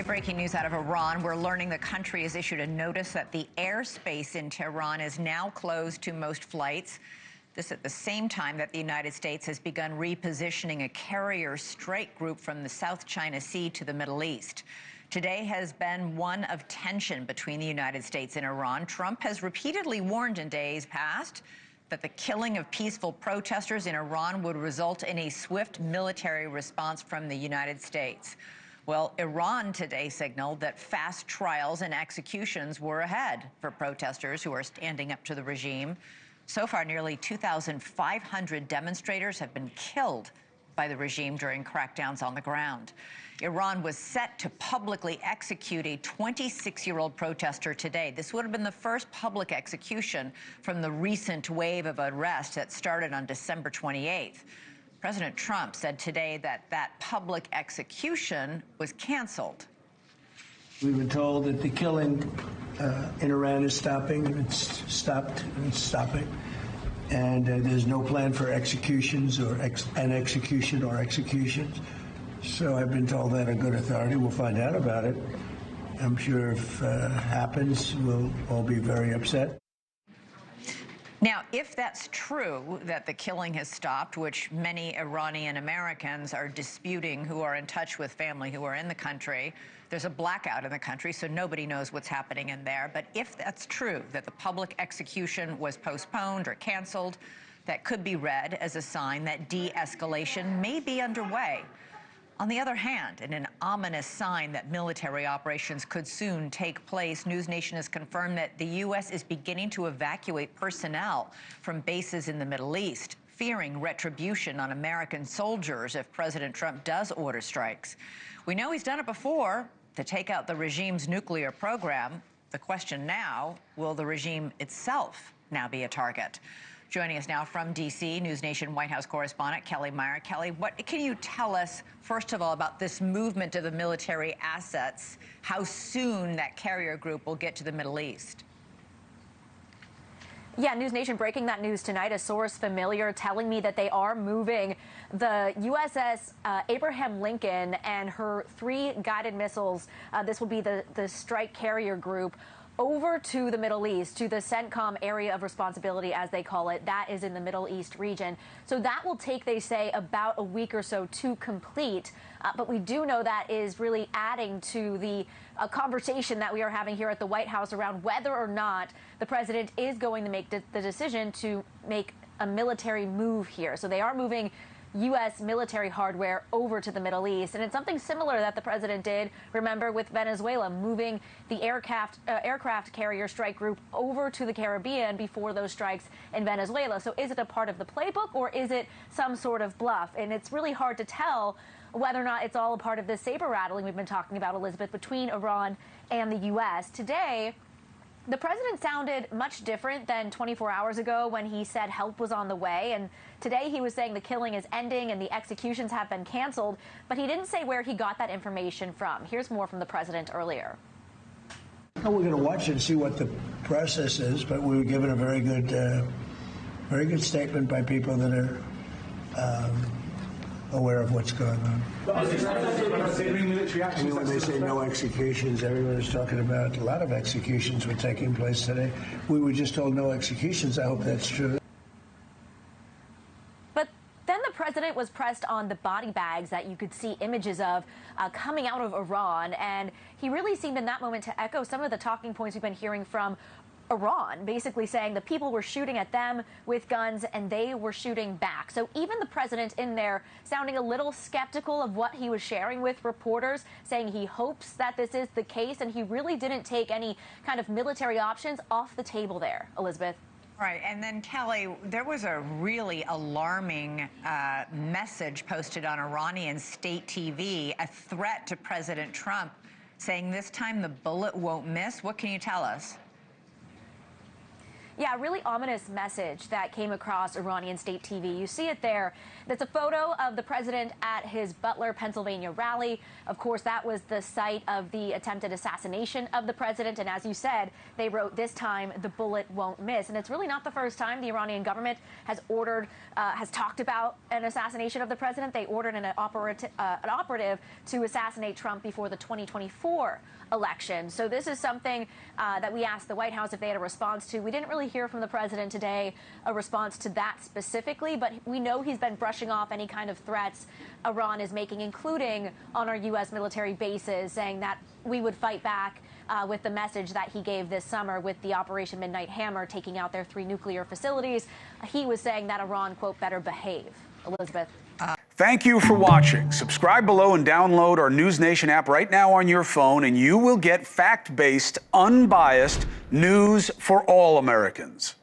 Breaking news out of Iran. We're learning the country has issued a notice that the airspace in Tehran is now closed to most flights. This at the same time that the United States has begun repositioning a carrier strike group from the South China Sea to the Middle East. Today has been one of tension between the United States and Iran. Trump has repeatedly warned in days past that the killing of peaceful protesters in Iran would result in a swift military response from the United States. Well, Iran today signaled that fast trials and executions were ahead for protesters who are standing up to the regime. So far, nearly 2,500 demonstrators have been killed by the regime during crackdowns on the ground. Iran was set to publicly execute a 26-year-old protester today. This would have been the first public execution from the recent wave of unrest that started on December 28th. President Trump said today that that public execution was canceled. We've been told that the killing in Iran is stopping. It's stopped. It's stopping. And there's no plan for executions or an execution or executions. So I've been told that on good authority. We'll find out about it. I'm sure if it happens, we'll all be very upset. Now, if that's true, that the killing has stopped, which many Iranian Americans are disputing who are in touch with family who are in the country, there's a blackout in the country, so nobody knows what's happening in there. But if that's true, that the public execution was postponed or canceled, that could be read as a sign that de-escalation may be underway. On the other hand, in an ominous sign that military operations could soon take place, NewsNation has confirmed that the U.S. is beginning to evacuate personnel from bases in the Middle East, fearing retribution on American soldiers if President Trump does order strikes. We know he's done it before to take out the regime's nuclear program. The question now, will the regime itself now be a target? Joining us now from D.C., NewsNation White House correspondent Kellie Meyer. Kellie, what can you tell us, first of all, about this movement of the military assets, how soon that carrier group will get to the Middle East? Yeah, NewsNation breaking that news tonight. A source familiar telling me that they are moving the USS Abraham Lincoln and her 3 guided missiles. This will be the strike carrier group over to the Middle East, to the CENTCOM area of responsibility, as they call it. That is in the Middle East region. So that will take, they say, about a week or so to complete. But we do know that is really adding to the conversation that we are having here at the White House around whether or not the president is going to make the decision to make a military move here. So they are moving U.S. military hardware over to the Middle East. And it's something similar that the president did, remember, with Venezuela, moving the aircraft carrier strike group over to the Caribbean before those strikes in Venezuela. So is it a part of the playbook, or is it some sort of bluff? And it's really hard to tell whether or not it's all a part of this saber rattling we've been talking about, Elizabeth, between Iran and the U.S. Today, the president sounded much different than 24 hours ago when he said help was on the way. And today he was saying the killing is ending and the executions have been canceled. But he didn't say where he got that information from. Here's more from the president earlier. We're going to watch and see what the process is, but we were given a very good statement by people that are aware of what's going on. I mean, when they say no executions, everyone is talking about a lot of executions were taking place today. We were just told no executions. I hope that's true. But then the president was pressed on the body bags that you could see images of coming out of Iran, and he really seemed in that moment to echo some of the talking points we've been hearing from Iran, basically saying the people were shooting at them with guns and they were shooting back. So even the president in there sounding a little skeptical of what he was sharing with reporters, saying he hopes that this is the case, and he really didn't take any kind of military options off the table there, Elizabeth. Right, and then, Kellie, there was a really alarming message posted on Iranian state TV, a threat to President Trump, saying this time the bullet won't miss. What can you tell us? Yeah, a really ominous message that came across Iranian state TV. You see it there. That's a photo of the president at his Butler, Pennsylvania rally. Of course, that was the site of the attempted assassination of the president. And as you said, they wrote, "This time the bullet won't miss." And it's really not the first time the Iranian government has has talked about an assassination of the president. They ordered an operative to assassinate Trump before the 2024 election. So this is something that we asked the White House if they had a response to. We didn't really hear from the president today a response to that specifically, but we know he's been brushing off any kind of threats Iran is making, including on our U.S. military bases, saying that we would fight back with the message that he gave this summer with the Operation Midnight Hammer, taking out their 3 nuclear facilities. He was saying that Iran, quote, better behave. Elizabeth. Thank you for watching. Subscribe below and download our NewsNation app right now on your phone, and you will get fact-based, unbiased news for all Americans.